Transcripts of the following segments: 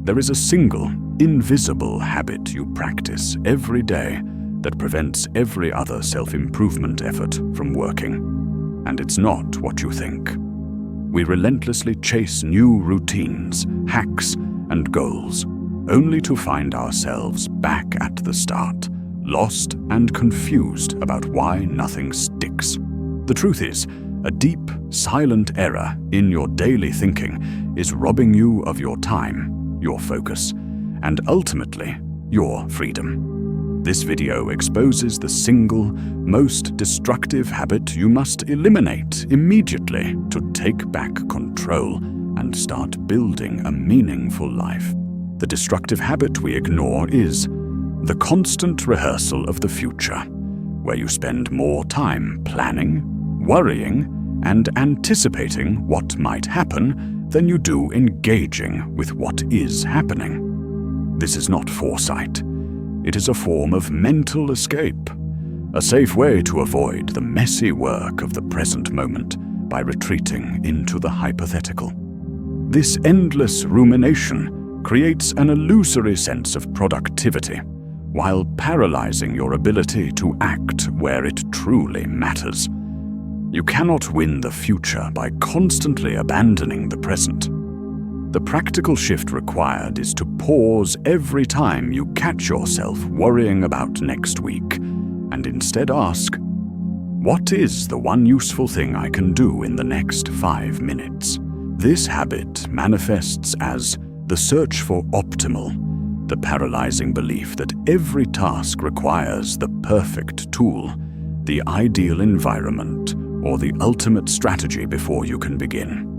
There is a single, invisible habit you practice every day that prevents every other self-improvement effort from working. And it's not what you think. We relentlessly chase new routines, hacks, and goals, only to find ourselves back at the start, lost and confused about why nothing sticks. The truth is, a deep, silent error in your daily thinking is robbing you of your time, your focus, and ultimately, your freedom. This video exposes the single, most destructive habit you must eliminate immediately to take back control and start building a meaningful life. The destructive habit we ignore is the constant rehearsal of the future, where you spend more time planning, worrying, and anticipating what might happen than you do engaging with what is happening. This is not foresight. It is a form of mental escape, a safe way to avoid the messy work of the present moment by retreating into the hypothetical. This endless rumination creates an illusory sense of productivity, while paralyzing your ability to act where it truly matters. You cannot win the future by constantly abandoning the present. The practical shift required is to pause every time you catch yourself worrying about next week, and instead ask, what is the one useful thing I can do in the next 5 minutes? This habit manifests as the search for optimal, the paralyzing belief that every task requires the perfect tool, the ideal environment, or the ultimate strategy before you can begin.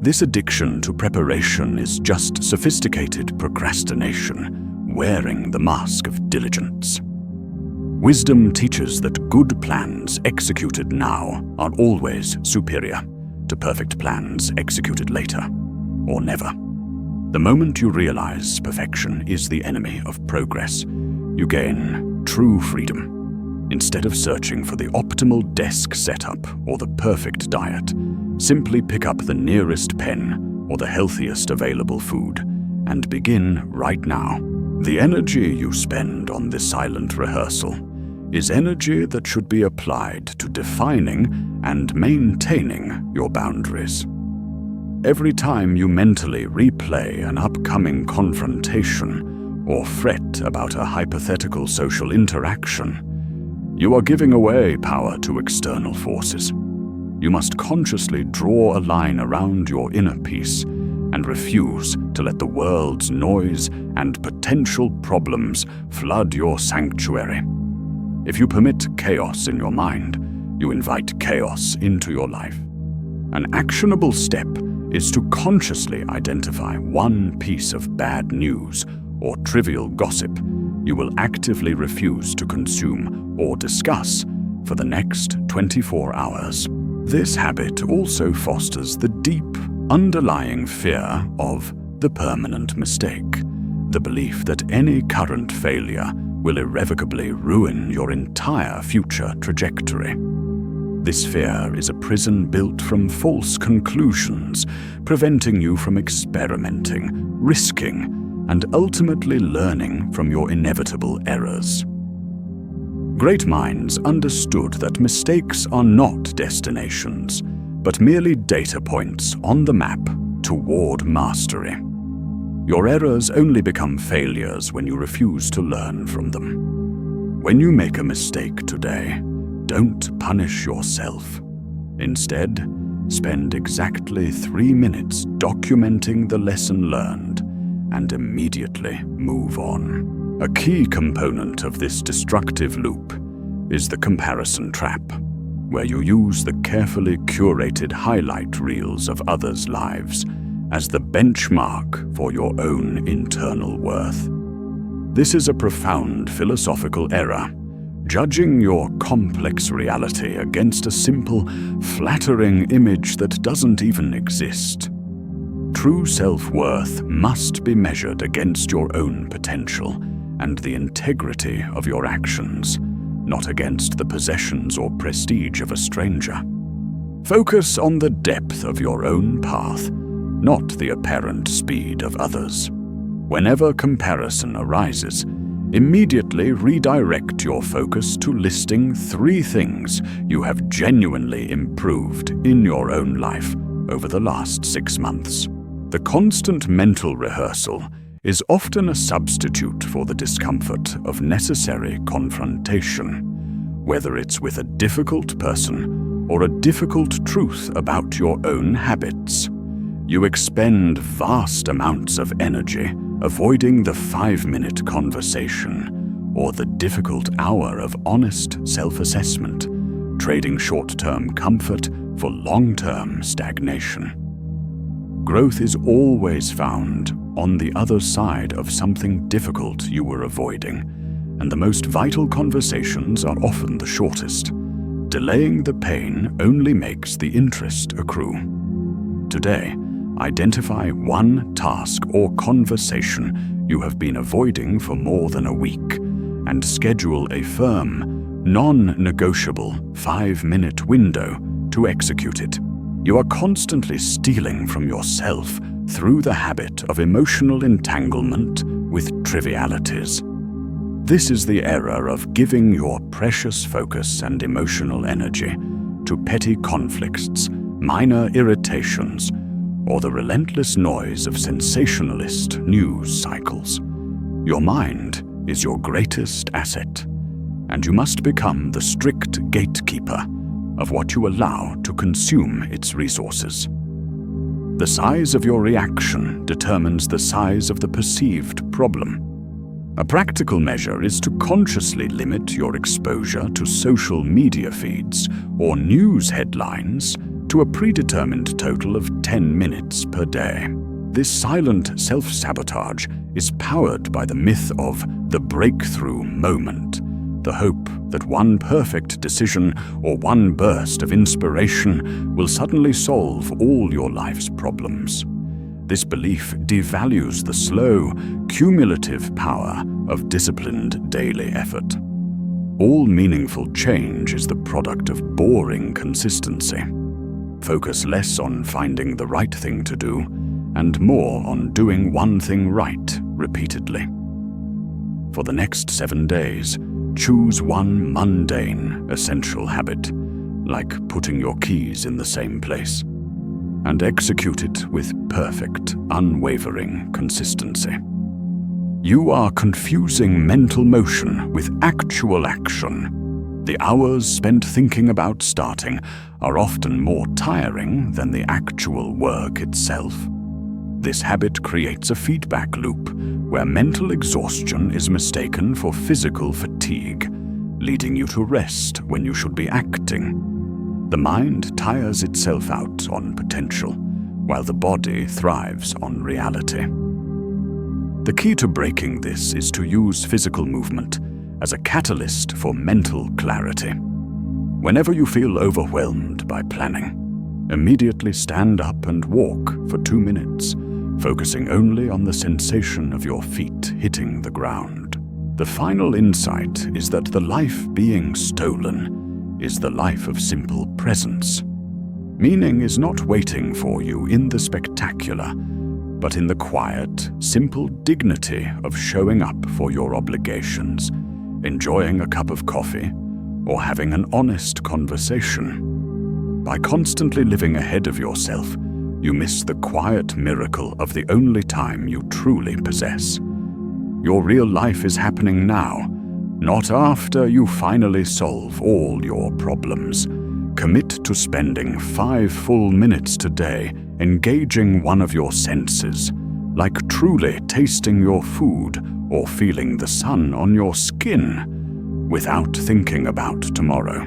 This addiction to preparation is just sophisticated procrastination, wearing the mask of diligence. Wisdom teaches that good plans executed now are always superior to perfect plans executed later, or never. The moment you realize perfection is the enemy of progress, you gain true freedom. Instead of searching for the optimal desk setup or the perfect diet, simply pick up the nearest pen or the healthiest available food and begin right now. The energy you spend on this silent rehearsal is energy that should be applied to defining and maintaining your boundaries. Every time you mentally replay an upcoming confrontation or fret about a hypothetical social interaction, you are giving away power to external forces. You must consciously draw a line around your inner peace and refuse to let the world's noise and potential problems flood your sanctuary. If you permit chaos in your mind, you invite chaos into your life. An actionable step is to consciously identify one piece of bad news or trivial gossip you will actively refuse to consume or discuss for the next 24 hours. This habit also fosters the deep, underlying fear of the permanent mistake, the belief that any current failure will irrevocably ruin your entire future trajectory. This fear is a prison built from false conclusions, preventing you from experimenting, risking, and ultimately learning from your inevitable errors. Great minds understood that mistakes are not destinations, but merely data points on the map toward mastery. Your errors only become failures when you refuse to learn from them. When you make a mistake today, don't punish yourself. Instead, spend exactly 3 minutes documenting the lesson learned and immediately move on. A key component of this destructive loop is the comparison trap, where you use the carefully curated highlight reels of others' lives as the benchmark for your own internal worth. This is a profound philosophical error, judging your complex reality against a simple, flattering image that doesn't even exist. True self-worth must be measured against your own potential and the integrity of your actions, not against the possessions or prestige of a stranger. Focus on the depth of your own path, not the apparent speed of others. Whenever comparison arises, immediately redirect your focus to listing 3 things you have genuinely improved in your own life over the last 6 months. The constant mental rehearsal is often a substitute for the discomfort of necessary confrontation, whether it's with a difficult person or a difficult truth about your own habits. You expend vast amounts of energy avoiding the 5-minute conversation or the difficult hour of honest self-assessment, trading short-term comfort for long-term stagnation. Growth is always found on the other side of something difficult you were avoiding, and the most vital conversations are often the shortest. Delaying the pain only makes the interest accrue. Today, identify one task or conversation you have been avoiding for more than a week and schedule a firm, non-negotiable 5-minute window to execute it. You are constantly stealing from yourself through the habit of emotional entanglement with trivialities. This is the error of giving your precious focus and emotional energy to petty conflicts, minor irritations, or the relentless noise of sensationalist news cycles. Your mind is your greatest asset, and you must become the strict gatekeeper of what you allow to consume its resources. The size of your reaction determines the size of the perceived problem. A practical measure is to consciously limit your exposure to social media feeds or news headlines to a predetermined total of 10 minutes per day. This silent self-sabotage is powered by the myth of the breakthrough moment, the hope that one perfect decision or one burst of inspiration will suddenly solve all your life's problems. This belief devalues the slow, cumulative power of disciplined daily effort. All meaningful change is the product of boring consistency. Focus less on finding the right thing to do and more on doing one thing right repeatedly. For the next 7 days, choose one mundane, essential habit, like putting your keys in the same place, and execute it with perfect, unwavering consistency. You are confusing mental motion with actual action. The hours spent thinking about starting are often more tiring than the actual work itself. This habit creates a feedback loop where mental exhaustion is mistaken for physical fatigue, leading you to rest when you should be acting. The mind tires itself out on potential, while the body thrives on reality. The key to breaking this is to use physical movement as a catalyst for mental clarity. Whenever you feel overwhelmed by planning, immediately stand up and walk for 2 minutes, focusing only on the sensation of your feet hitting the ground. The final insight is that the life being stolen is the life of simple presence. Meaning is not waiting for you in the spectacular, but in the quiet, simple dignity of showing up for your obligations, enjoying a cup of coffee, or having an honest conversation. By constantly living ahead of yourself, you miss the quiet miracle of the only time you truly possess. Your real life is happening now, not after you finally solve all your problems. Commit to spending 5 full minutes today engaging one of your senses, like truly tasting your food or feeling the sun on your skin, without thinking about tomorrow.